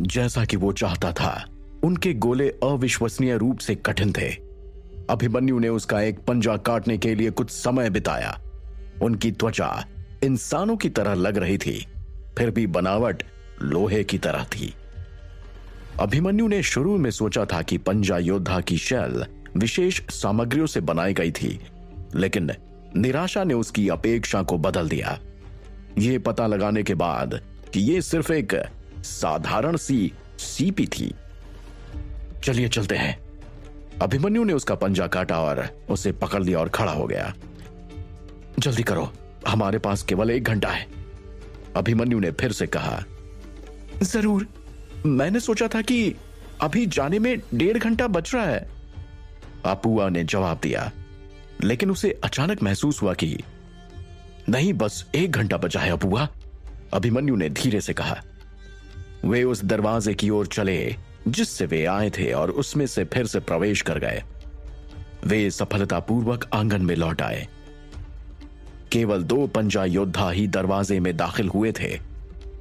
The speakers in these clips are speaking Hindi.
जैसा कि वो चाहता था, उनके गोले अविश्वसनीय रूप से कठिन थे। अभिमन्यु ने उसका एक पंजा काटने के लिए कुछ समय बिताया। उनकी त्वचा इंसानों की तरह लग रही थी, फिर भी बनावट लोहे की तरह थी। अभिमन्यु ने शुरू में सोचा था कि पंजा योद्धा की शैल विशेष सामग्रियों से बनाई गई थी, लेकिन निराशा ने उसकी अपेक्षा को बदल दिया। यह पता लगाने के बाद कि यह सिर्फ एक साधारण सी सीपी थी। चलिए चलते हैं। अभिमन्यु ने उसका पंजा काटा और उसे पकड़ लिया और खड़ा हो गया। जल्दी करो, हमारे पास केवल 1 घंटा है, अभिमन्यु ने फिर से कहा। जरूर, मैंने सोचा था कि अभी जाने में 1.5 घंटा बच रहा है, अपुआ ने जवाब दिया। लेकिन उसे अचानक महसूस हुआ कि नहीं, बस 1 घंटा बचा है अपुआ, अभिमन्यु ने धीरे से कहा। वे उस दरवाजे की ओर चले जिससे वे आए थे और उसमें से फिर से प्रवेश कर गए। वे सफलतापूर्वक आंगन में लौट आए। केवल 2 पंजा योद्धा ही दरवाजे में दाखिल हुए थे,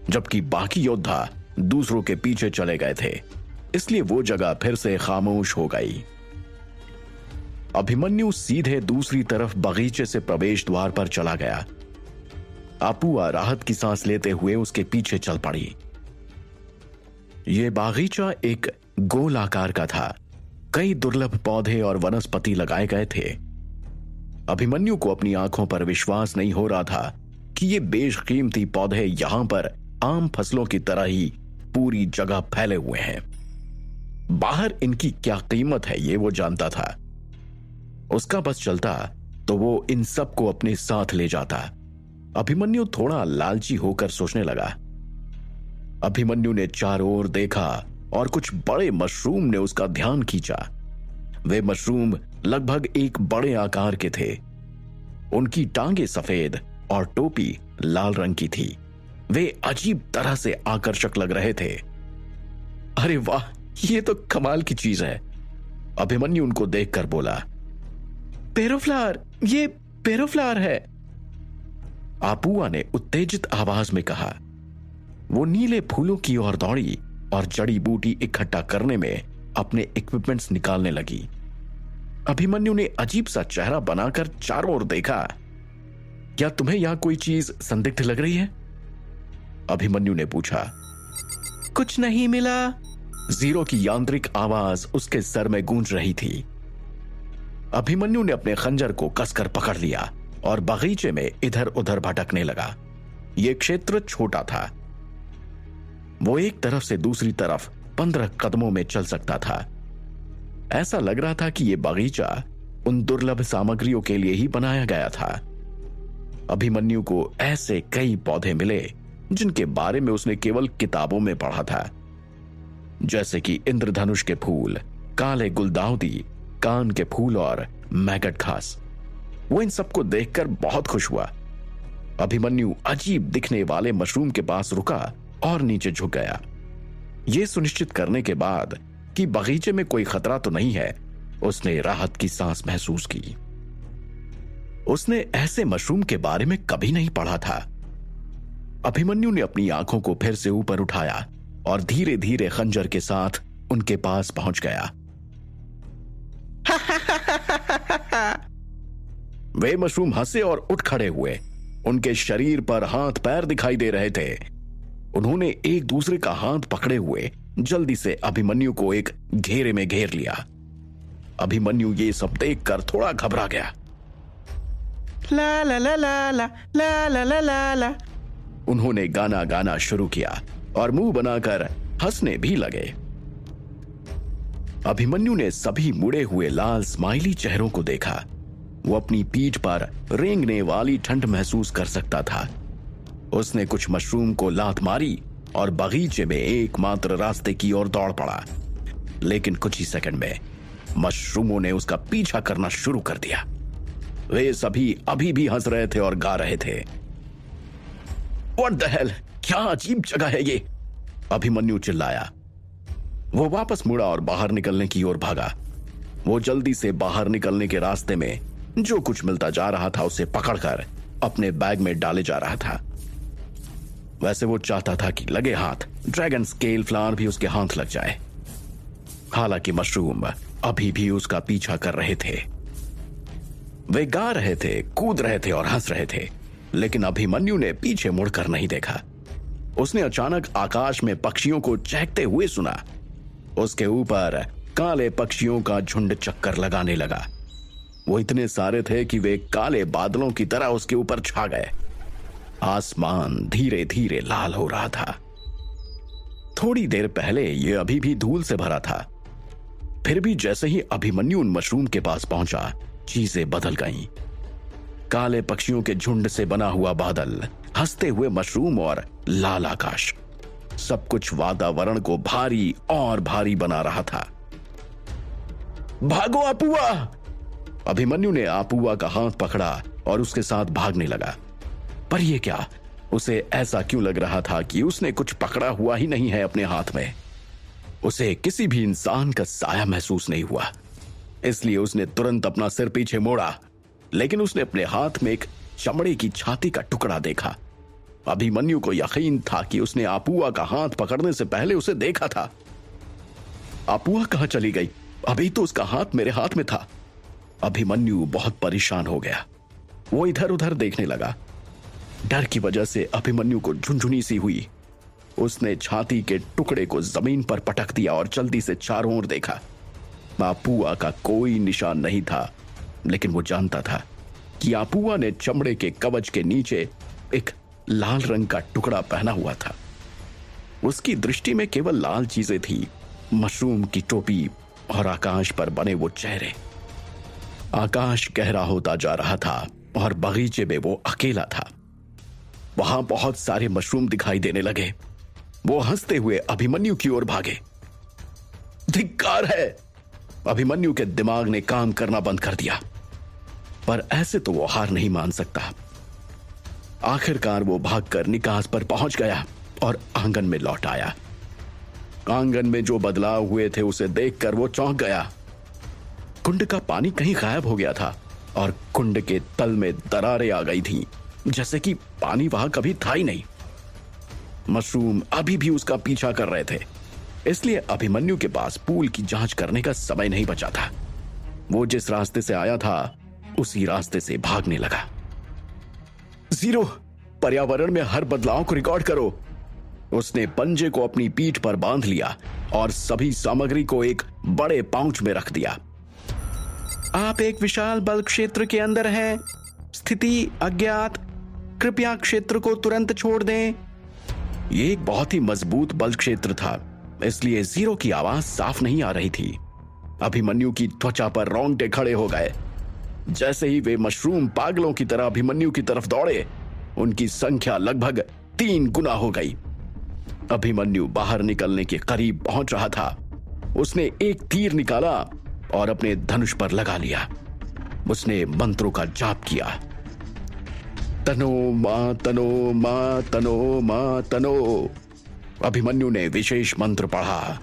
जबकि बाकी योद्धा दूसरों के पीछे चले गए थे, इसलिए वो जगह फिर से खामोश हो गई। अभिमन्यु सीधे दूसरी तरफ बगीचे से प्रवेश द्वार पर चला गया। अपुआ राहत की सांस लेते हुए उसके पीछे चल पड़ी। यह बागीचा एक गोल आकार का था। कई दुर्लभ पौधे और वनस्पति लगाए गए थे। अभिमन्यु को अपनी आंखों पर विश्वास नहीं हो रहा था कि ये बेशकीमती पौधे यहां पर आम फसलों की तरह ही पूरी जगह फैले हुए हैं। बाहर इनकी क्या कीमत है ये वो जानता था। उसका बस चलता तो वो इन सबको अपने साथ ले जाता। अभिमन्यु थोड़ा लालची होकर सोचने लगा। अभिमन्यु ने चारों ओर देखा और कुछ बड़े मशरूम ने उसका ध्यान खींचा। वे मशरूम लगभग एक बड़े आकार के थे। उनकी टांगे सफेद और टोपी लाल रंग की थी। वे अजीब तरह से आकर्षक लग रहे थे। अरे वाह, ये तो कमाल की चीज है, अभिमन्यु उनको देखकर बोला। पेरोफ्लावर, ये पेरोफ्लावर है, अपुआ ने उत्तेजित आवाज में कहा। वो नीले फूलों की ओर दौड़ी और जड़ी बूटी इकट्ठा करने में अपने इक्विपमेंट्स निकालने लगी। अभिमन्यु ने अजीब सा चेहरा बनाकर चारों ओर देखा। क्या तुम्हें यहां कोई चीज संदिग्ध लग रही है? अभिमन्यु ने पूछा। कुछ नहीं मिला, जीरो की यांत्रिक आवाज उसके सर में गूंज रही थी। अभिमन्यु ने अपने खंजर को कसकर पकड़ लिया और बगीचे में इधर उधर भटकने लगा। यह क्षेत्र छोटा था। वो एक तरफ से दूसरी तरफ 15 कदमों में चल सकता था। ऐसा लग रहा था कि यह बगीचा उन दुर्लभ सामग्रियों के लिए ही बनाया गया था। अभिमन्यु को ऐसे कई पौधे मिले जिनके बारे में उसने केवल किताबों में पढ़ा था, जैसे कि इंद्रधनुष के फूल, काले गुलदाउदी, कान के फूल और मैगट घास। वो इन सबको देखकर बहुत खुश हुआ। अभिमन्यु अजीब दिखने वाले मशरूम के पास रुका और नीचे झुक गया। यह सुनिश्चित करने के बाद कि बगीचे में कोई खतरा तो नहीं है, उसने राहत की सांस महसूस की। उसने ऐसे मशरूम के बारे में कभी नहीं पढ़ा था। अभिमन्यु ने अपनी आंखों को फिर से ऊपर उठाया और धीरे धीरे खंजर के साथ उनके पास पहुंच गया। वे मशरूम हंसे और उठ खड़े हुए। उनके शरीर पर हाथ पैर दिखाई दे रहे थे। उन्होंने एक दूसरे का हाथ पकड़े हुए जल्दी से अभिमन्यु को एक घेरे में घेर लिया। अभिमन्यु ये सब देखकर थोड़ा घबरा गया। ला ला ला ला ला ला ला ला ला ला, उन्होंने गाना गाना शुरू किया और मुंह बनाकर हंसने भी लगे। अभिमन्यु ने सभी मुड़े हुए लाल स्माइली चेहरों को देखा। वो अपनी पीठ पर रेंगने वाली ठंड महसूस कर सकता था। उसने कुछ मशरूम को लात मारी और बगीचे में एकमात्र रास्ते की ओर दौड़ पड़ा। लेकिन कुछ ही सेकंड में मशरूमों ने उसका पीछा करना शुरू कर दिया। वे सभी अभी भी हंस रहे थे और गा रहे थे। What the hell? क्या अजीब जगह है ये, अभिमन्यु चिल्लाया। वो वापस मुड़ा और बाहर निकलने की ओर भागा। वो जल्दी से बाहर निकलने के रास्ते में जो कुछ मिलता जा रहा था उसे पकड़कर अपने बैग में डाले जा रहा था। वैसे वो चाहता था कि लगे हाथ ड्रैगन स्केल फ्लावर भी उसके हाथ लग जाए। हालांकि मशरूम अभी भी उसका पीछा कर रहे थे। वे गा रहे थे, कूद रहे थे और हंस रहे थे, लेकिन अभिमन्यु ने पीछे मुड़कर नहीं देखा। उसने अचानक आकाश में पक्षियों को चहकते हुए सुना। उसके ऊपर काले पक्षियों का झुंड चक्कर लगाने लगा। वो इतने सारे थे कि वे काले बादलों की तरह उसके ऊपर छा गए। आसमान धीरे धीरे लाल हो रहा था। थोड़ी देर पहले यह अभी भी धूल से भरा था। फिर भी जैसे ही अभिमन्यु उन मशरूम के पास पहुंचा, चीजें बदल गईं। काले पक्षियों के झुंड से बना हुआ बादल, हंसते हुए मशरूम और लाल आकाश, सब कुछ वातावरण को भारी और भारी बना रहा था। भागो अपुआ! अभिमन्यु ने अपुआ का हाथ पकड़ा और उसके साथ भागने लगा। पर यह क्या, उसे ऐसा क्यों लग रहा था कि उसने कुछ पकड़ा हुआ ही नहीं है अपने हाथ में। उसे किसी भी इंसान का साया महसूस नहीं हुआ, इसलिए उसने तुरंत अपना सिर पीछे मोड़ा। लेकिन उसने अपने हाथ में एक चमड़े की छाती का टुकड़ा देखा। अभिमन्यु को यकीन था कि उसने अपुआ का हाथ पकड़ने से पहले उसे देखा था। अपुआ कहां चली गई? अभी तो उसका हाथ मेरे हाथ में था। अभिमन्यु बहुत परेशान हो गया। वो इधर उधर देखने लगा। डर की वजह से अभिमन्यु को झुनझुनी सी हुई। उसने छाती के टुकड़े को जमीन पर पटक दिया और जल्दी से चारों ओर देखा। अपुआ का कोई निशान नहीं था, लेकिन वो जानता था कि अपुआ ने चमड़े के कवच के नीचे एक लाल रंग का टुकड़ा पहना हुआ था। उसकी दृष्टि में केवल लाल चीजें थी, मशरूम की टोपी और आकाश पर बने वो चेहरे। आकाश गहरा होता जा रहा था और बगीचे में वो अकेला था। वहां बहुत सारे मशरूम दिखाई देने लगे। वो हंसते हुए अभिमन्यु की ओर भागे। धिक्कार है! अभिमन्यु के दिमाग ने काम करना बंद कर दिया, पर ऐसे तो वो हार नहीं मान सकता। आखिरकार वो भागकर निकास पर पहुंच गया और आंगन में लौट आया। आंगन में जो बदलाव हुए थे उसे देखकर वो चौंक गया। कुंड का पानी कहीं गायब हो गया था और कुंड के तल में दरारें आ गई थीं, जैसे कि पानी वहां कभी था ही नहीं। मशरूम अभी भी उसका पीछा कर रहे थे, इसलिए अभिमन्यु के पास पूल की जांच करने का समय नहीं बचा था। वो जिस रास्ते से आया था उसी रास्ते से भागने लगा। जीरो, पर्यावरण में हर बदलाव को रिकॉर्ड करो। उसने पंजे को अपनी पीठ पर बांध लिया और सभी सामग्री को एक बड़े पाउच में रख दिया। आप एक विशाल बल क्षेत्र के अंदर हैं। स्थिति अज्ञात। कृपया क्षेत्र को तुरंत छोड़ दें। यह एक बहुत ही मजबूत बल क्षेत्र था, इसलिए जीरो की आवाज साफ नहीं आ रही थी। अभिमन्यु की त्वचा पर रोंगटे खड़े हो गए। जैसे ही वे मशरूम पागलों की तरह अभिमन्यु की तरफ दौड़े, उनकी संख्या लगभग 3 गुना हो गई। अभिमन्यु बाहर निकलने के करीब पहुंच रहा था। उसने एक तीर निकाला और अपने धनुष पर लगा लिया। उसने मंत्रों का जाप किया। तनो मा तनो मा तनो मा तनो। अभिमन्यु ने विशेष मंत्र पढ़ा।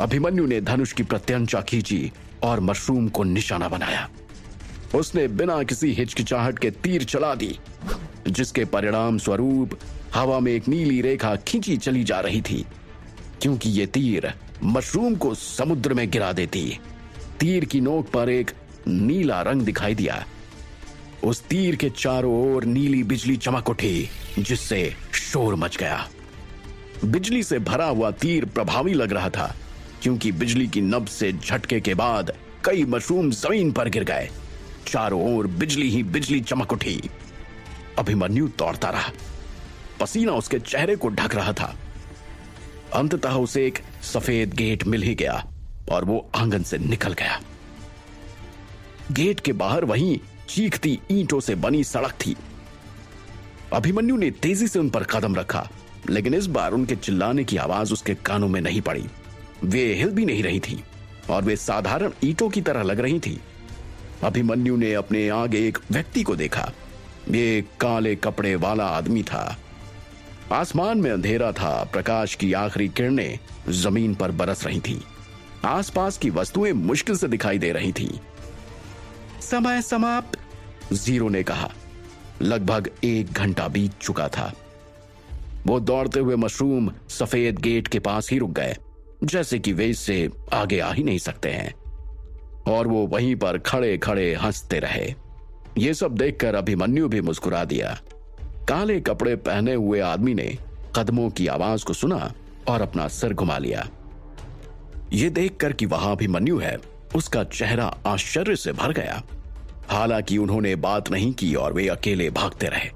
अभिमन्यु ने धनुष की प्रत्यंचा खींची और मशरूम को निशाना बनाया। उसने बिना किसी हिचकिचाहट के तीर चला दी, जिसके परिणाम स्वरूप हवा में एक नीली रेखा खींची चली जा रही थी, क्योंकि ये तीर मशरूम को समुद्र में गिरा देती। तीर की नोक पर एक नीला रंग दिखाई दिया। उस तीर के चारों ओर नीली बिजली चमक उठी, जिससे शोर मच गया। बिजली से भरा हुआ तीर प्रभावी लग रहा था, क्योंकि बिजली की नब्ज से झटके के बाद कई मशरूम जमीन पर गिर गए। चारों ओर बिजली ही बिजली चमक उठी। अभिमन्यु दौड़ता रहा। पसीना उसके चेहरे को ढक रहा था। अंततः उसे एक सफेद गेट मिल ही गया और वो आंगन से निकल गया। गेट के बाहर वहीं चीखती ईंटों से बनी सड़क थी। अभिमन्यु ने तेजी से उन पर कदम रखा, लेकिन इस बार उनके चिल्लाने की आवाज उसके कानों में नहीं पड़ी। वे हिल भी नहीं रही थी और वे साधारण ईंटों की तरह लग रही थी। अभिमन्यु ने अपने आगे एक व्यक्ति को देखा। ये काले कपड़े वाला आदमी था। आसमान में अंधेरा था। प्रकाश की आखिरी किरणें जमीन पर बरस रही थी। आसपास की वस्तुएं मुश्किल से दिखाई दे रही थी। समय समाप्त, जीरो ने कहा। लगभग 1 घंटा बीत चुका था। वो दौड़ते हुए मशरूम सफेद गेट के पास ही रुक गए, जैसे कि वे इससे आगे आ ही नहीं सकते हैं, और वो वहीं पर खड़े खड़े हंसते रहे। ये सब देखकर अभिमन्यु भी मुस्कुरा दिया। काले कपड़े पहने हुए आदमी ने कदमों की आवाज को सुना और अपना सिर घुमा लिया। ये देखकर कि वहां अभिमन्यु है, उसका चेहरा आश्चर्य से भर गया। हालांकि उन्होंने बात नहीं की और वे अकेले भागते रहे।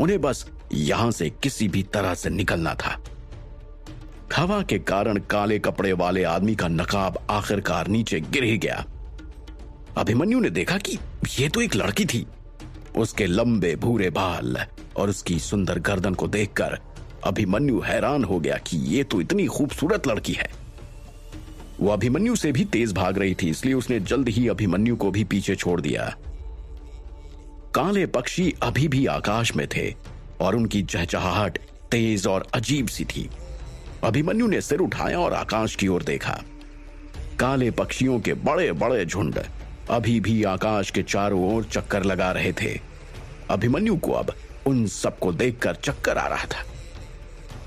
उन्हें बस यहां से किसी भी तरह से निकलना था। हवा के कारण काले कपड़े वाले आदमी का नकाब आखिरकार नीचे गिर ही गया। अभिमन्यु ने देखा कि यह तो एक लड़की थी। उसके लंबे भूरे बाल और उसकी सुंदर गर्दन को देखकर अभिमन्यु हैरान हो गया कि यह तो इतनी खूबसूरत लड़की है। वो अभिमन्यु से भी तेज भाग रही थी, इसलिए उसने जल्द ही अभिमन्यु को भी पीछे छोड़ दिया। काले पक्षी अभी भी आकाश में थे और उनकी चहचहाहट तेज और अजीब सी थी। अभिमन्यु ने सिर उठाया और आकाश की ओर देखा। काले पक्षियों के बड़े बड़े झुंड अभी भी आकाश के चारों ओर चक्कर लगा रहे थे। अभिमन्यु को अब उन सबको देखकर चक्कर आ रहा था।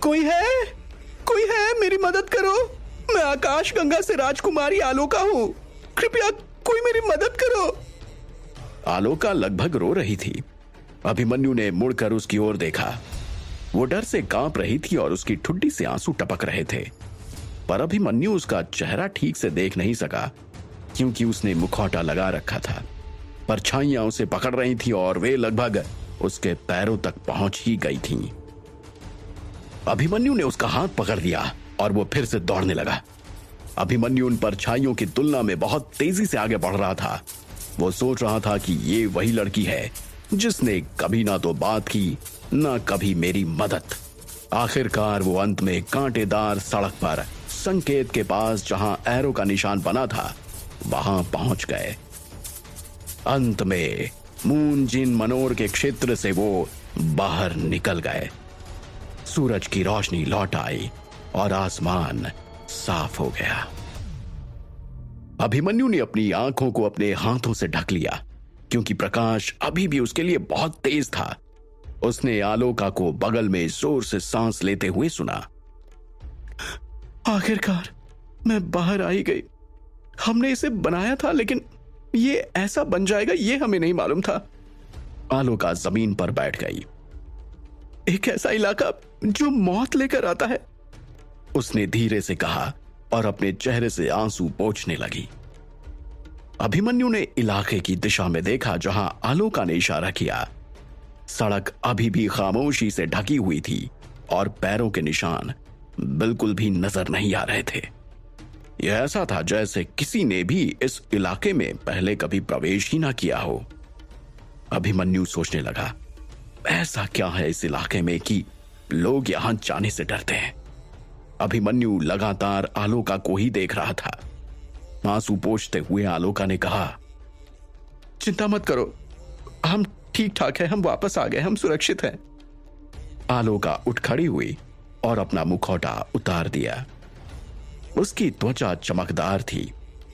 कोई है, मेरी मदद करो। मैं आकाश गंगा से राजकुमारी आलोका हूं। कृपया कोई मेरी मदद करो। आलोका लगभग रो रही थी। अभिमन्यु ने मुड़कर उसकी ओर देखा। वो डर से कांप रही थी और उसकी ठुड्डी से आंसू टपक रहे थे, पर अभिमन्यु उसका चेहरा ठीक से देख नहीं सका क्योंकि उसने मुखौटा लगा रखा था। परछाइयां उसे पकड़ रही थी और वे लगभग उसके पैरों तक पहुंच ही गई थीं। अभिमन्यु ने उसका हाथ पकड़ लिया और वो फिर से दौड़ने लगा। अभिमन्यु उन परछाइयों की तुलना में बहुत तेजी से आगे बढ़ रहा था। वो सोच रहा था कि ये वही लड़की है जिसने कभी ना तो बात की, ना कभी मेरी मदद। आखिरकार वो अंत में कांटेदार सड़क पर संकेत के पास जहां एरो का निशान बना था वहां पहुंच गए। अंत में मूनजिन मनोर के क्षेत्र से वो बाहर निकल गए। सूरज की रोशनी लौट आई और आसमान साफ हो गया। अभिमन्यु ने अपनी आंखों को अपने हाथों से ढक लिया क्योंकि प्रकाश अभी भी उसके लिए बहुत तेज था। उसने आलोका को बगल में जोर से सांस लेते हुए सुना। आखिरकार मैं बाहर आई गई। हमने इसे बनाया था, लेकिन ये ऐसा बन जाएगा ये हमें नहीं मालूम था। आलोका जमीन पर बैठ गई। एक ऐसा इलाका जो मौत लेकर आता है, उसने धीरे से कहा और अपने चेहरे से आंसू पोंछने लगी। अभिमन्यु ने इलाके की दिशा में देखा जहां आलोका ने इशारा किया। सड़क अभी भी खामोशी से ढकी हुई थी और पैरों के निशान बिल्कुल भी नजर नहीं आ रहे थे। यह ऐसा था जैसे किसी ने भी इस इलाके में पहले कभी प्रवेश ही ना किया हो। अभिमन्यु सोचने लगा, ऐसा क्या है इस इलाके में कि लोग यहां जाने से डरते हैं। अभिमन्यु लगातार आलोका को ही देख रहा था। आंसू पोंछते हुए आलोका ने कहा, चिंता मत करो, हम ठीक ठाक हैं, हम वापस आ गए, हम सुरक्षित हैं। आलोका उठ खड़ी हुई और अपना मुखौटा उतार दिया। उसकी त्वचा चमकदार थी,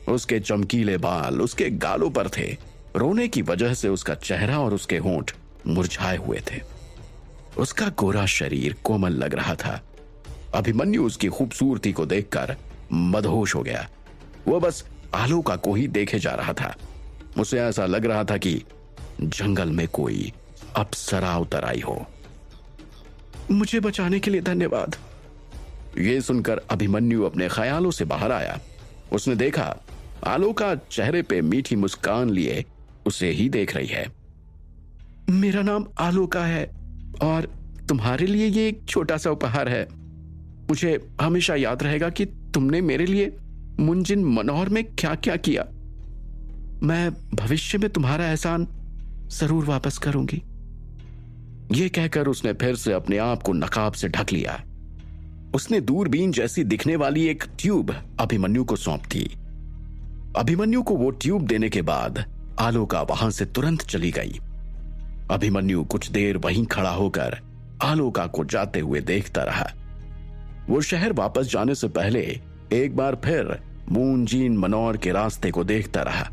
उसके चमकीले बाल उसके गालों पर थे। रोने की वजह से उसका चेहरा और उसके होंठ मुरझाए हुए थे। उसका गोरा शरीर कोमल लग रहा था। अभिमन्यु उसकी खूबसूरती को देखकर मदहोश हो गया। वो बस आलोका को ही देखे जा रहा था। उसे ऐसा लग रहा था कि जंगल में कोई अप्सरा उतर आई हो। मुझे बचाने के लिए धन्यवाद। ये सुनकर अभिमन्यु अपने ख्यालों से बाहर आया। उसने देखा आलोका चेहरे पे मीठी मुस्कान लिए उसे ही देख रही है। मेरा नाम आलोका है और तुम्हारे लिए ये एक छोटा सा उपहार है। मुझे हमेशा याद रहेगा कि तुमने मेरे लिए मुंजिन मनोर में क्या क्या किया। मैं भविष्य में तुम्हारा एहसान जरूर वापस करूंगी। यह कहकर उसने फिर से अपने आप को नकाब से ढक लिया। उसने दूरबीन जैसी दिखने वाली एक ट्यूब अभिमन्यु को सौंप दी। अभिमन्यु को वो ट्यूब देने के बाद आलोका वहां से तुरंत चली गई। अभिमन्यु कुछ देर वहीं खड़ा होकर आलोका को जाते हुए देखता रहा। वो शहर वापस जाने से पहले एक बार फिर मूनजिन मनोर के रास्ते को देखता रहा।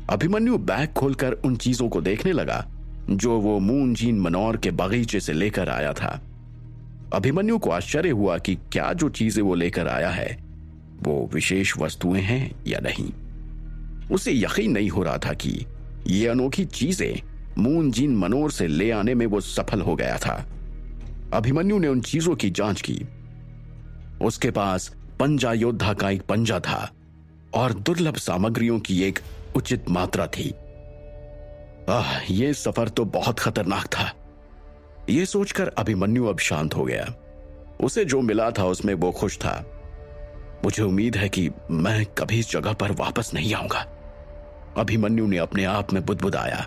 अभिमन्यु बैग खोलकर उन चीजों को देखने लगा जो वो मूनजिन मनोर के बगीचे से लेकर आया था। अभिमन्यु को आश्चर्य हुआ कि क्या जो चीजें वो लेकर आया है वो विशेष वस्तुएं हैं या नहीं। उसे यकीन नहीं हो रहा था कि ये अनोखी चीजें मूनजिन मनोर से ले आने में वो सफल हो गया था। अभिमन्यु ने उन चीजों की जांच की। उसके पास पंजा योद्धा का एक पंजा था और दुर्लभ सामग्रियों की एक उचित मात्रा थी। ये सफर तो बहुत खतरनाक था। ये सोचकर अभिमन्यु अब शांत हो गया। उसे जो मिला था उसमें वो खुश था। मुझे उम्मीद है कि मैं कभी इस जगह पर वापस नहीं आऊंगा, अभिमन्यु ने अपने आप में बुदबुदाया।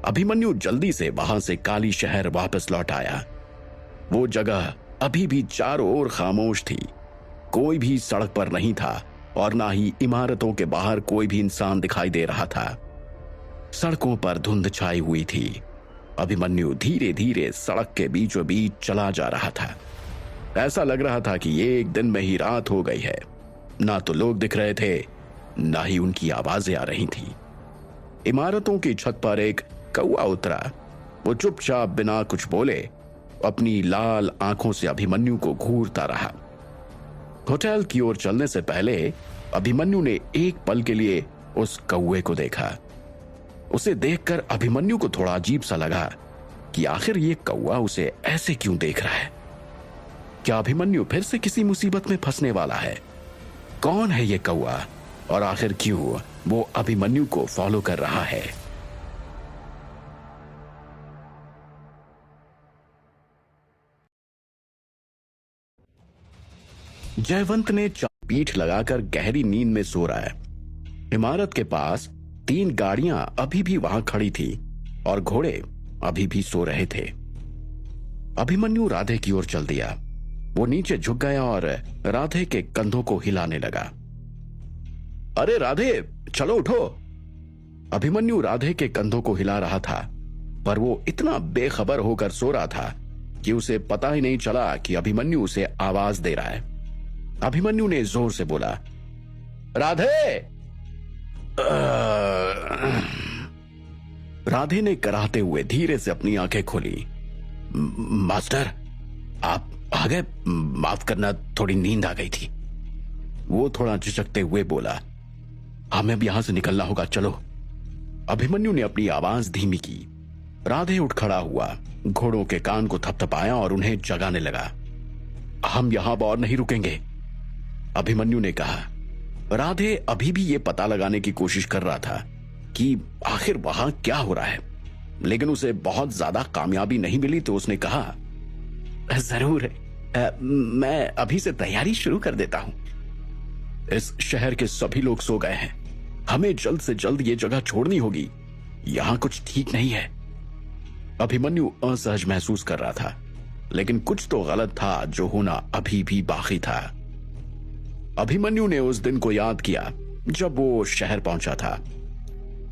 अभिमन्यु जल्दी से वहां से काली शहर वापस लौट आया। वो जगह अभी भी चारों ओर खामोश थी। कोई भी सड़क पर नहीं था और ना ही इमारतों के बाहर कोई भी इंसान दिखाई दे रहा था। सड़कों पर धुंध छाई हुई थी। अभिमन्यु धीरे धीरे सड़क के बीचों बीच चला जा रहा था। ऐसा लग रहा था कि एक दिन में ही रात हो गई है। ना तो लोग दिख रहे थे, ना ही उनकी आवाजें आ रही थी। इमारतों की छत पर एक कौवा उतरा। वो चुपचाप बिना कुछ बोले अपनी लाल आंखों से अभिमन्यु को घूरता रहा। होटल की ओर चलने से पहले अभिमन्यु ने एक पल के लिए उस कौवे को देखा। उसे देखकर अभिमन्यु को थोड़ा अजीब सा लगा कि आखिर ये कौवा उसे ऐसे क्यों देख रहा है। क्या अभिमन्यु फिर से किसी मुसीबत में फंसने वाला है? कौन है ये कौवा और आखिर क्यों वो अभिमन्यु को फॉलो कर रहा है? जयवंत ने पीठ लगाकर गहरी नींद में सो रहा है। इमारत के पास 3 गाड़ियां अभी भी वहां खड़ी थी और घोड़े अभी भी सो रहे थे। अभिमन्यु राधे की ओर चल दिया। वो नीचे झुक गया और राधे के कंधों को हिलाने लगा। अरे राधे, चलो उठो। अभिमन्यु राधे के कंधों को हिला रहा था, पर वो इतना बेखबर होकर सो रहा था कि उसे पता ही नहीं चला कि अभिमन्यु उसे आवाज दे रहा है। अभिमन्यु ने जोर से बोला, राधे। राधे ने कराहते हुए धीरे से अपनी आंखें खोली। मास्टर, आप आ गए? माफ करना, थोड़ी नींद आ गई थी। वो थोड़ा झिझकते हुए बोला, हमें अब यहां से निकलना होगा, चलो। अभिमन्यु ने अपनी आवाज धीमी की। राधे उठ खड़ा हुआ, घोड़ों के कान को थपथपाया और उन्हें जगाने लगा। हम यहां और नहीं रुकेंगे, अभिमन्यु ने कहा। राधे अभी भी ये पता लगाने की कोशिश कर रहा था कि आखिर वहां क्या हो रहा है, लेकिन उसे बहुत ज्यादा कामयाबी नहीं मिली तो उसने कहा, जरूर मैं अभी से तैयारी शुरू कर देता हूं। इस शहर के सभी लोग सो गए हैं। हमें जल्द से जल्द ये जगह छोड़नी होगी। यहां कुछ ठीक नहीं है। अभिमन्यु असहज महसूस कर रहा था, लेकिन कुछ तो गलत था जो होना अभी भी बाकी था। अभिमन्यु ने उस दिन को याद किया जब वो शहर पहुंचा था।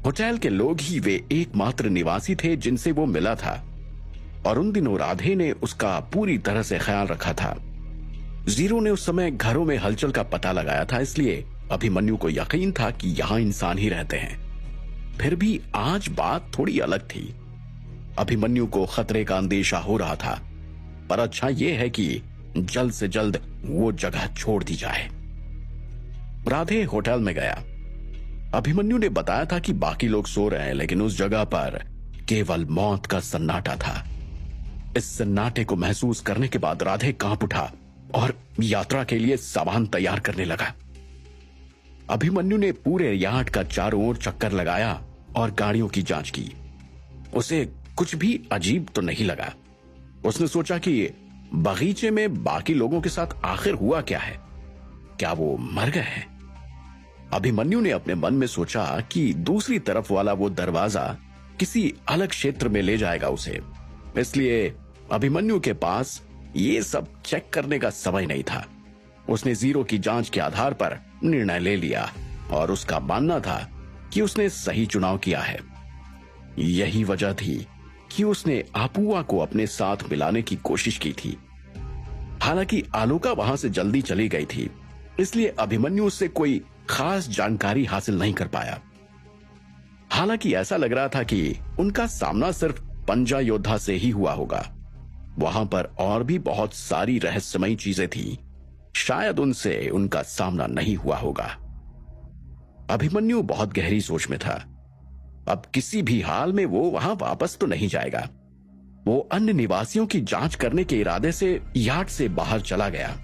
होटल के लोग ही वे एकमात्र निवासी थे जिनसे वो मिला था, और उन दिनों राधे ने उसका पूरी तरह से ख्याल रखा था। जीरो ने उस समय घरों में हलचल का पता लगाया था, इसलिए अभिमन्यु को यकीन था कि यहां इंसान ही रहते हैं। फिर भी आज बात थोड़ी अलग थी। अभिमन्यु को खतरे का अंदेशा हो रहा था, पर अच्छा यह है कि जल्द से जल्द वो जगह छोड़ दी जाए। राधे होटल में गया। अभिमन्यु ने बताया था कि बाकी लोग सो रहे हैं, लेकिन उस जगह पर केवल मौत का सन्नाटा था। इस सन्नाटे को महसूस करने के बाद राधे कांप उठा और यात्रा के लिए सामान तैयार करने लगा। अभिमन्यु ने पूरे यार्ड का चारों ओर चक्कर लगाया और गाड़ियों की जांच की। उसे कुछ भी अजीब तो नहीं लगा। उसने सोचा कि बगीचे में बाकी लोगों के साथ आखिर हुआ क्या है, क्या वो मर गए हैं? अभिमन्यु ने अपने मन में सोचा कि दूसरी तरफ वाला वो दरवाजा किसी अलग क्षेत्र में ले जाएगा उसे, इसलिए अभिमन्यु के पास ये सब चेक करने का समय नहीं था। उसने जीरो की जांच के आधार पर निर्णय ले लिया और उसका मानना था कि उसने सही चुनाव किया है। यही वजह थी कि उसने आपुआ को अपने साथ मिलाने की कोशिश की थी। हालांकि आलोका वहां से जल्दी चली गई थी, इसलिए अभिमन्यु उससे कोई खास जानकारी हासिल नहीं कर पाया। हालांकि ऐसा लग रहा था कि उनका सामना सिर्फ पंजा योद्धा से ही हुआ होगा। वहां पर और भी बहुत सारी रहस्यमयी चीजें थी, शायद उनसे उनका सामना नहीं हुआ होगा। अभिमन्यु बहुत गहरी सोच में था। अब किसी भी हाल में वो वहां वापस तो नहीं जाएगा। वो अन्य निवासियों की जांच करने के इरादे से यार्ड से बाहर चला गया।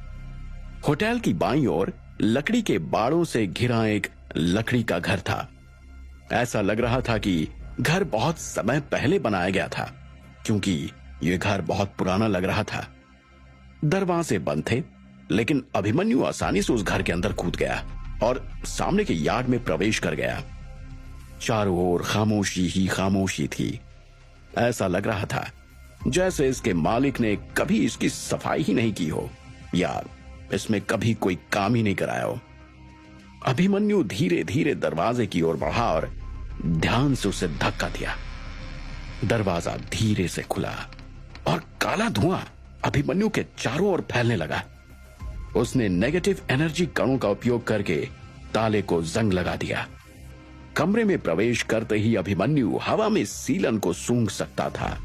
होटल की बाईं ओर लकड़ी के बाड़ों से घिरा एक लकड़ी का घर था। ऐसा लग रहा था कि घर बहुत समय पहले बनाया गया था, क्योंकि यह घर बहुत पुराना लग रहा था। दरवाजे बंद थे, लेकिन अभिमन्यु आसानी से उस घर के अंदर कूद गया और सामने के यार्ड में प्रवेश कर गया। चारों ओर खामोशी ही खामोशी थी। ऐसा लग रहा था जैसे इसके मालिक ने कभी इसकी सफाई ही नहीं की हो, या इसमें कभी कोई काम ही नहीं कराया हो। अभिमन्यु धीरे धीरे दरवाजे की ओर बढ़ा और ध्यान से उसे धक्का दिया। दरवाजा धीरे से खुला और काला धुआं अभिमन्यु के चारों ओर फैलने लगा। उसने नेगेटिव एनर्जी कणों का उपयोग करके ताले को जंग लगा दिया। कमरे में प्रवेश करते ही अभिमन्यु हवा में सीलन को सूंघ सकता था।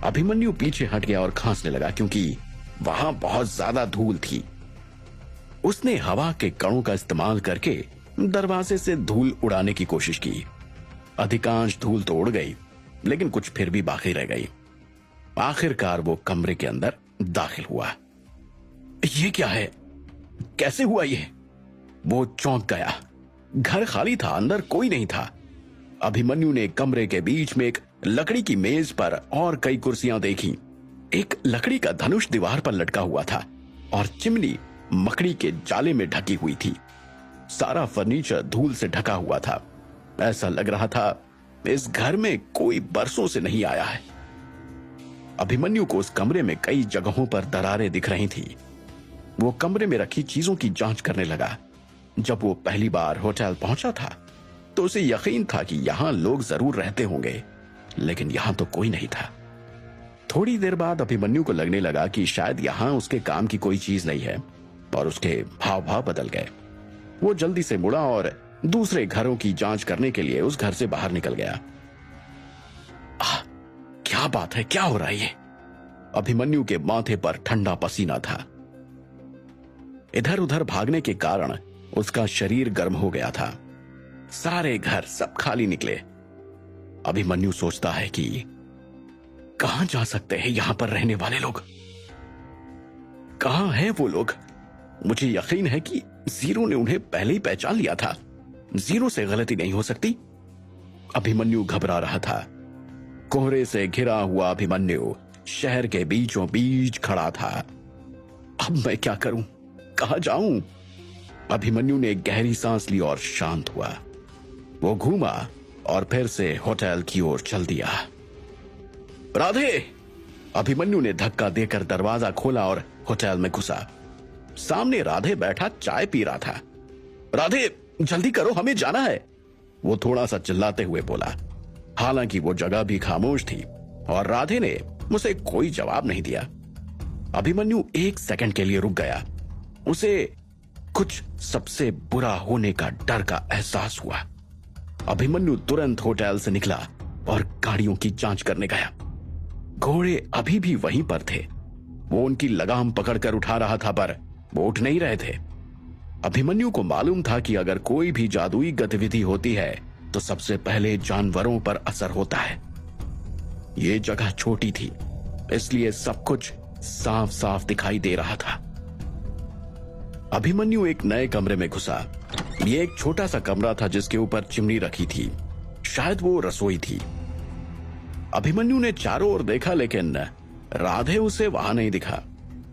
अभिमन्यु पीछे हट गया और खांसने लगा, क्योंकि वहां बहुत ज्यादा धूल थी। उसने हवा के कणों का इस्तेमाल करके दरवाजे से धूल उड़ाने की कोशिश की। अधिकांश धूल तो उड़ गई, लेकिन कुछ फिर भी बाकी रह गई। आखिरकार वो कमरे के अंदर दाखिल हुआ। ये क्या है? कैसे हुआ ये? वो चौंक गया। घर खाली था, अंदर कोई नहीं था। अभिमन्यु ने कमरे के बीच में एक लकड़ी की मेज पर और कई कुर्सियां देखी। एक लकड़ी का धनुष दीवार पर लटका हुआ था और चिमनी मकड़ी के जाले में ढकी हुई थी। सारा फर्नीचर धूल से ढका हुआ था। ऐसा लग रहा था इस घर में कोई बरसों से नहीं आया है। अभिमन्यु को उस कमरे में कई जगहों पर दरारें दिख रही थी। वो कमरे में रखी चीजों की जांच करने लगा। जब वो पहली बार होटल पहुंचा था तो उसे यकीन था कि यहां लोग जरूर रहते होंगे, लेकिन यहां तो कोई नहीं था। थोड़ी देर बाद अभिमन्यु को लगने लगा कि शायद यहां उसके काम की कोई चीज नहीं है, और उसके भाव भाव बदल गए। वो जल्दी से मुड़ा और दूसरे घरों की जांच करने के लिए उस घर से बाहर निकल गया। क्या बात है? क्या हो रहा है ये? अभिमन्यु के माथे पर ठंडा पसीना था। इधर उधर भागने के कारण उसका शरीर गर्म हो गया था। सारे घर सब खाली निकले। अभिमन्यु सोचता है कि कहां जा सकते हैं यहां पर रहने वाले लोग? कहां हैं वो लोग? मुझे यकीन है कि जीरो ने उन्हें पहले ही पहचान लिया था। जीरो से गलती नहीं हो सकती। अभिमन्यु घबरा रहा था। कोहरे से घिरा हुआ अभिमन्यु शहर के बीचों बीच खड़ा था। अब मैं क्या करूं? कहां जाऊं? अभिमन्यु ने गहरी सांस ली और शांत हुआ। वो घूमा और फिर से होटल की ओर चल दिया। राधे! अभिमन्यु ने धक्का देकर दरवाजा खोला और होटल में घुसा। सामने राधे बैठा चाय पी रहा था। राधे, जल्दी करो, हमें जाना है, वो थोड़ा सा चिल्लाते हुए बोला। हालांकि वो जगह भी खामोश थी और राधे ने उसे कोई जवाब नहीं दिया। अभिमन्यु एक सेकंड के लिए रुक गया। उसे कुछ सबसे बुरा होने का डर का एहसास हुआ। अभिमन्यु तुरंत होटल से निकला और गाड़ियों की जांच करने गया। घोड़े अभी भी वहीं पर थे। वो उनकी लगाम पकड़कर उठा रहा था, पर वो उठ नहीं रहे थे। अभिमन्यु को मालूम था कि अगर कोई भी जादुई गतिविधि होती है तो सबसे पहले जानवरों पर असर होता है। ये जगह छोटी थी, इसलिए सब कुछ साफ साफ दिखाई दे रहा था। अभिमन्यु एक नए कमरे में घुसा। ये एक छोटा सा कमरा था जिसके ऊपर चिमनी रखी थी। शायद वो रसोई थी। अभिमन्यु ने चारों ओर देखा, लेकिन राधे उसे वहां नहीं दिखा।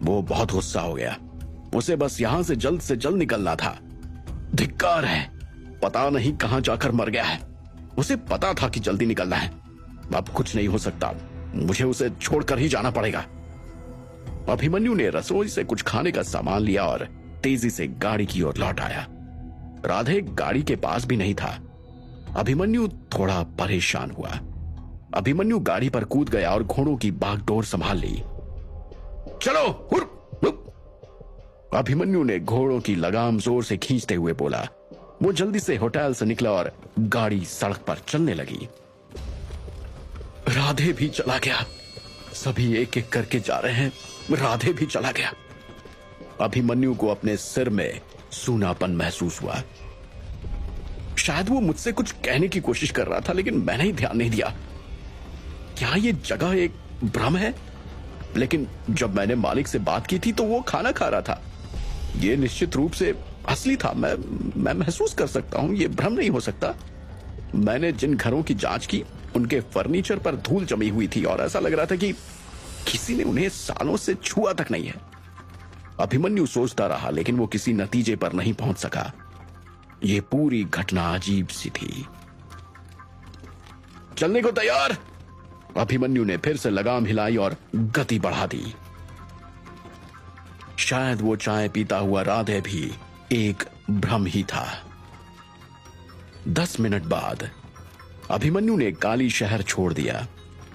वो बहुत गुस्सा हो गया। उसे बस यहां से जल्द निकलना था। धिक्कार है, पता नहीं कहां जाकर मर गया है। उसे पता था कि जल्दी निकलना है। अब कुछ नहीं हो सकता, मुझे उसे छोड़कर ही जाना पड़ेगा। अभिमन्यु ने रसोई से कुछ खाने का सामान लिया और तेजी से गाड़ी की ओर लौट आया। राधे गाड़ी के पास भी नहीं था। अभिमन्यु थोड़ा परेशान हुआ। अभिमन्यु गाड़ी पर कूद गया और घोड़ों की बागडोर संभाल ली। चलो, हुर! अभिमन्यु ने घोड़ों की लगाम जोर से खींचते हुए बोला। वो जल्दी से होटल से निकला और गाड़ी सड़क पर चलने लगी। राधे भी चला गया। सभी एक एक करके जा रहे हैं, राधे भी चला गया। अभिमन्यु को अपने सिर में सूनापन महसूस हुआ। शायद वो मुझसे कुछ कहने की कोशिश कर रहा था, लेकिन मैंने ही ध्यान नहीं दिया। क्या ये जगह एक भ्रम है? लेकिन जब मैंने मालिक से बात की थी तो वो खाना खा रहा था। ये निश्चित रूप से असली था। मैं महसूस कर सकता हूं, ये भ्रम नहीं हो सकता। मैंने जिन घरों की जांच की उनके फर्नीचर पर धूल जमी हुई थी और ऐसा लग रहा था कि किसी ने उन्हें सालों से छुआ तक नहीं है। अभिमन्यु सोचता रहा, लेकिन वो किसी नतीजे पर नहीं पहुंच सका। ये पूरी घटना अजीब सी थी। चलने को तैयार? अभिमन्यु ने फिर से लगाम हिलाई और गति बढ़ा दी। शायद वो चाय पीता हुआ राधे भी एक भ्रम ही था। 10 मिनट बाद अभिमन्यु ने काली शहर छोड़ दिया।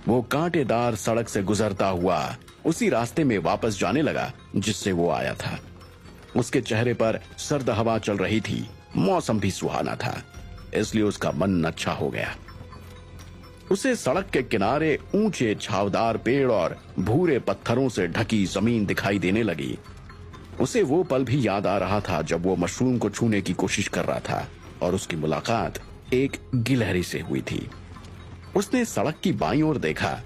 वो कांटेदार सड़क से गुजरता हुआ उसी रास्ते में वापस जाने लगा जिससे वो आया था। उसके चेहरे पर सर्द हवा चल रही थी, मौसम भी सुहाना था, इसलिए उसका मन अच्छा हो गया। उसे सड़क के किनारे ऊंचे छावदार पेड़ और भूरे पत्थरों से ढकी जमीन दिखाई देने लगी। उसे वो पल भी याद आ रहा था जब वो मशरूम को छूने की कोशिश कर रहा था और उसकी मुलाकात एक गिलहरी से हुई थी। उसने सड़क की बाईं ओर देखा।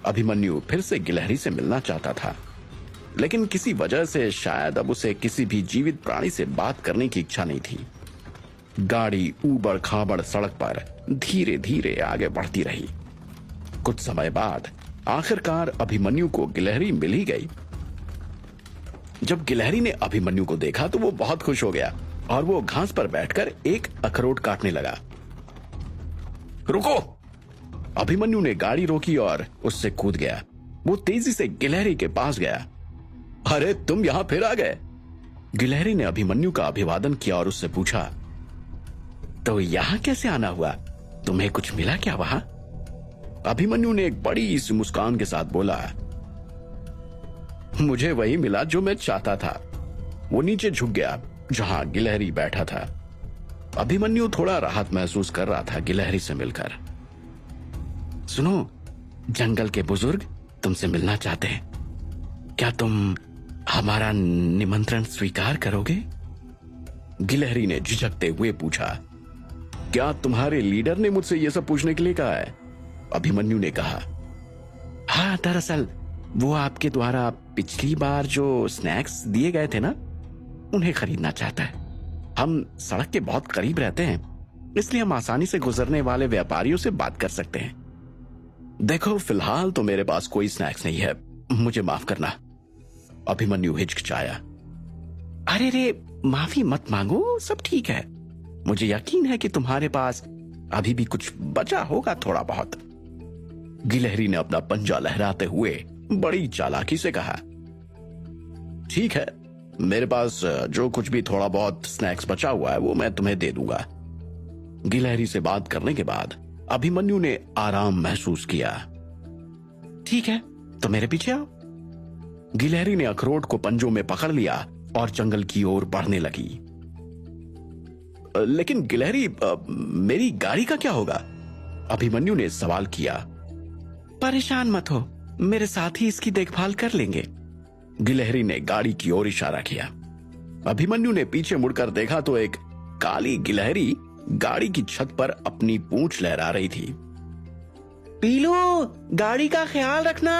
अभिमन्यु फिर से गिलहरी से मिलना चाहता था, लेकिन किसी वजह से शायद अब उसे किसी भी जीवित प्राणी से बात करने की इच्छा नहीं थी। गाड़ी ऊबड़ खाबड़ सड़क पर धीरे धीरे आगे बढ़ती रही। कुछ समय बाद आखिरकार अभिमन्यु को गिलहरी मिल ही गई। जब गिलहरी ने अभिमन्यु को देखा तो वो बहुत खुश हो गया और वो घास पर बैठकर एक अखरोट काटने लगा। रुको! अभिमन्यु ने गाड़ी रोकी और उससे कूद गया। वो तेजी से गिलहरी के पास गया। अरे, तुम यहां फिर आ गए? गिलहरी ने अभिमन्यु का अभिवादन किया और उससे पूछा, तो यहां कैसे आना हुआ? तुम्हें कुछ मिला क्या वहां? अभिमन्यु ने एक बड़ी सी मुस्कान के साथ बोला, मुझे वही मिला जो मैं चाहता था। वो नीचे झुक गया जहां गिलहरी बैठा था। अभिमन्यु थोड़ा राहत महसूस कर रहा था गिलहरी से मिलकर। सुनो, जंगल के बुजुर्ग तुमसे मिलना चाहते हैं। क्या तुम हमारा निमंत्रण स्वीकार करोगे? गिलहरी ने झिझकते हुए पूछा। क्या तुम्हारे लीडर ने मुझसे यह सब पूछने के लिए कहा है? अभिमन्यु ने कहा। हाँ, दरअसल वो आपके द्वारा पिछली बार जो स्नैक्स दिए गए थे ना, उन्हें खरीदना चाहता है। हम सड़क के बहुत करीब रहते हैं, इसलिए हम आसानी से गुजरने वाले व्यापारियों से बात कर सकते हैं। देखो, फिलहाल तो मेरे पास कोई स्नैक्स नहीं है, मुझे माफ करना। अभिमन्यु हिचकिचाया। अरे रे, माफी मत मांगो, सब ठीक है। मुझे यकीन है कि तुम्हारे पास अभी भी कुछ बचा होगा, थोड़ा बहुत। गिलहरी ने अपना पंजा लहराते हुए बड़ी चालाकी से कहा। ठीक है, मेरे पास जो कुछ भी थोड़ा बहुत स्नैक्स बचा हुआ है वो मैं तुम्हें दे दूंगा। गिलहरी से बात करने के बाद अभिमन्यु ने आराम महसूस किया। ठीक है, तो मेरे पीछे आओ। गिलहरी ने अखरोट को पंजों में पकड़ लिया और जंगल की ओर बढ़ने लगी। लेकिन गिलहरी, मेरी गाड़ी का क्या होगा? अभिमन्यु ने सवाल किया। परेशान मत हो, मेरे साथ ही इसकी देखभाल कर लेंगे। गिलहरी ने गाड़ी की ओर इशारा किया। अभिमन्यु ने पीछे मुड़कर देखा तो एक काली गिलहरी गाड़ी की छत पर अपनी पूंछ लहरा रही थी। पीलू, गाड़ी का ख्याल रखना।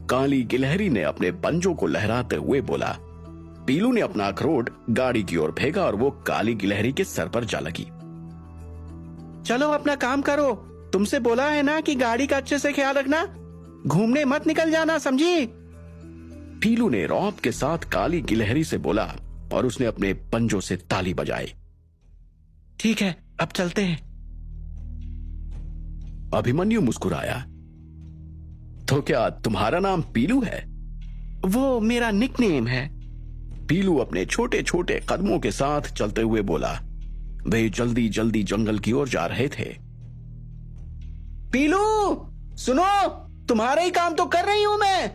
काली गिलहरी ने अपने पंजों को लहराते हुए बोला। पीलू ने अपना अखरोट गाड़ी की ओर फेंका और वो काली गिलहरी के सर पर जा लगी। चलो अपना काम करो, तुमसे बोला है ना कि गाड़ी का अच्छे से ख्याल रखना, घूमने मत निकल जाना, समझी? पीलू ने रौब के साथ काली गिलहरी से बोला और उसने अपने पंजों से ताली बजाई। ठीक है, अब चलते हैं। अभिमन्यु मुस्कुराया। तो क्या तुम्हारा नाम पीलू है? वो मेरा निकनेम है। पीलू अपने छोटे छोटे कदमों के साथ चलते हुए बोला। वे जल्दी जल्दी जंगल की ओर जा रहे थे। पीलू, सुनो, तुम्हारा ही काम तो कर रही हूं मैं।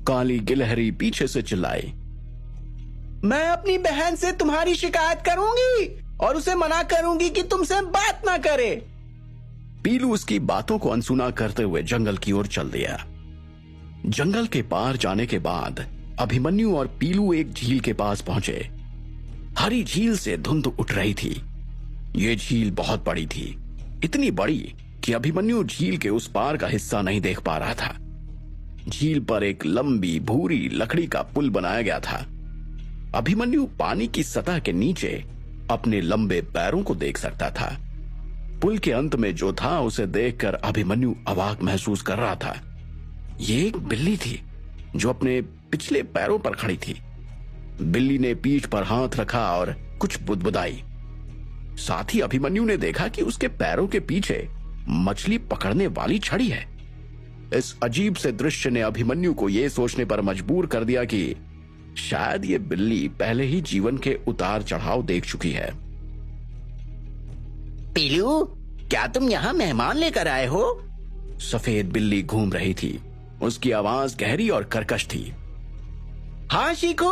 काली गिलहरी पीछे से चिल्लाई। मैं अपनी बहन से तुम्हारी शिकायत करूंगी और उसे मना करूंगी कि तुमसे बात ना करे। पीलू उसकी बातों को अनसुना करते हुए जंगल की ओर चल दिया। जंगल के पार जाने के बाद अभिमन्यु और पीलू एक झील के पास पहुंचे। हरी झील से धुंध उठ रही थी। ये झील बहुत बड़ी थी, इतनी बड़ी कि अभिमन्यु झील के उस पार का हिस्सा नहीं देख पा रहा था। झील पर एक लंबी भूरी लकड़ी का पुल बनाया गया था। अभिमन्यु पानी की सतह के नीचे अपने लंबे पैरों को देख सकता था। पुल के अंत में जो था उसे देखकर अभिमन्यु अवाक महसूस कर रहा था। ये एक बिल्ली थी जो अपने पिछले पैरों पर खड़ी थी। बिल्ली ने पीठ पर हाथ रखा और कुछ बुदबुदाई। साथ ही अभिमन्यु ने देखा कि उसके पैरों के पीछे मछली पकड़ने वाली छड़ी है। इस अजीब से दृश्य ने अभिमन्यु को यह सोचने पर मजबूर कर दिया कि शायद ये बिल्ली पहले ही जीवन के उतार चढ़ाव देख चुकी है। पीलू, क्या तुम यहाँ मेहमान लेकर आए हो? सफेद बिल्ली घूम रही थी। उसकी आवाज गहरी और कर्कश थी। हाँ शीखू,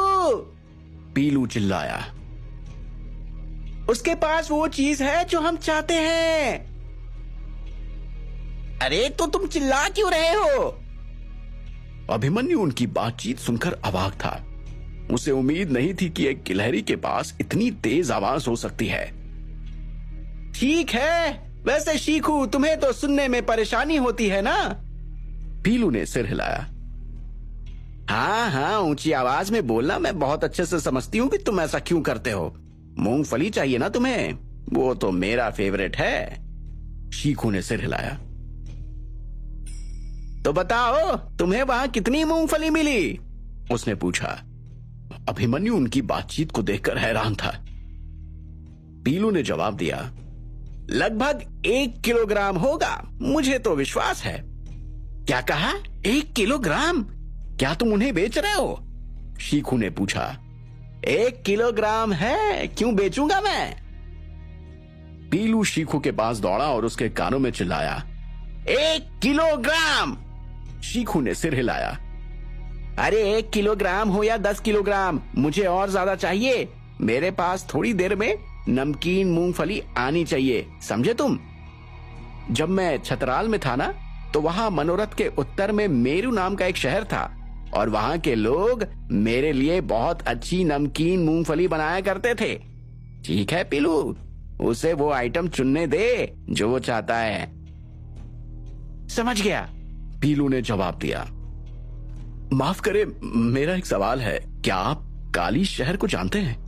पीलू चिल्लाया। उसके पास वो चीज है जो हम चाहते हैं। अरे तो तुम चिल्ला क्यों रहे हो? अभिमन्यु उनकी बातचीत सुनकर अवाक था। उसे उम्मीद नहीं थी कि एक गिलहरी के पास इतनी तेज आवाज हो सकती है। ठीक है, वैसे शीखू तुम्हें तो सुनने में परेशानी होती है ना? पीलू ने सिर हिलाया। हाँ हाँ, ऊंची आवाज में बोलना मैं बहुत अच्छे से समझती हूँ कि तुम ऐसा क्यों करते हो। मूंगफली चाहिए ना तुम्हें? वो तो मेरा फेवरेट है। शीखू ने सिर हिलाया। तो बताओ, तुम्हें वहां कितनी मूंगफली मिली? उसने पूछा। अभिमन्यु उनकी बातचीत को देखकर हैरान था। पीलू ने जवाब दिया, लगभग 1 किलोग्राम होगा, मुझे तो विश्वास है। क्या कहा? 1 किलोग्राम? क्या तुम उन्हें बेच रहे हो? शीखू ने पूछा। 1 किलोग्राम है, क्यों बेचूंगा मैं? पीलू शीखू के पास दौड़ा और उसके कानों में चिल्लाया, 1 किलोग्राम! शीखू ने सिर हिलाया। अरे 1 किलोग्राम हो या 10 किलोग्राम, मुझे और ज्यादा चाहिए। मेरे पास थोड़ी देर में नमकीन मूंगफली आनी चाहिए, समझे तुम? जब मैं छतराल में था ना, तो वहां मनोरथ के उत्तर में मेरू नाम का एक शहर था और वहां के लोग मेरे लिए बहुत अच्छी नमकीन मूंगफली बनाया करते थे। ठीक है पीलू, उसे वो आइटम चुनने दे जो वो चाहता है। समझ गया, पीलू ने जवाब दिया। माफ करे, मेरा एक सवाल है, क्या आप काली शहर को जानते हैं?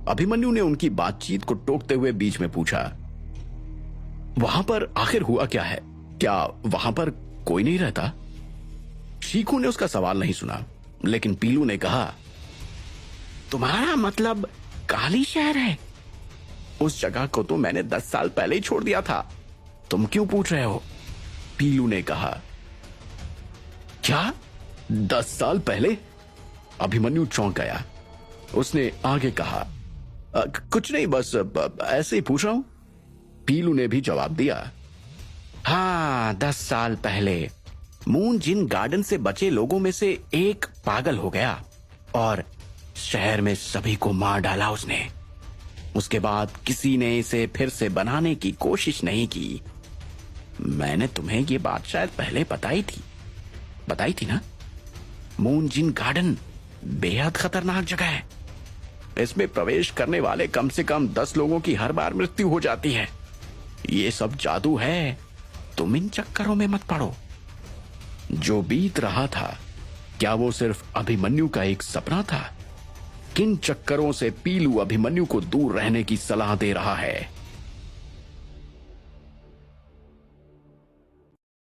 अभिमन्यु ने उनकी बातचीत को टोकते हुए बीच में पूछा। वहां पर आखिर हुआ क्या है? क्या वहां पर कोई नहीं रहता? शीखू ने उसका सवाल नहीं सुना, लेकिन पीलू ने कहा, तुम्हारा मतलब काली शहर है? उस जगह को तो मैंने 10 साल पहले ही छोड़ दिया था, तुम क्यों पूछ रहे हो? पीलू ने कहा। क्या 10 साल पहले? अभिमन्यु चौंक गया। उसने आगे कहा, कुछ नहीं, बस ऐसे ही पूछ रहा हूं। पीलू ने भी जवाब दिया। हाँ, 10 साल पहले मून जिन गार्डन से बचे लोगों में से एक पागल हो गया और शहर में सभी को मार डाला उसने। उसके बाद किसी ने इसे फिर से बनाने की कोशिश नहीं की। मैंने तुम्हें ये बात शायद पहले बताई थी ना? मून जिन गार्डन बेहद खतरनाक जगह है। इसमें प्रवेश करने वाले कम से कम 10 लोगों की हर बार मृत्यु हो जाती है। ये सब जादू है, तुम इन चक्करों में मत पड़ो। जो बीत रहा था, क्या वो सिर्फ अभिमन्यु का एक सपना था? किन चक्करों से पीलू अभिमन्यु को दूर रहने की सलाह दे रहा है?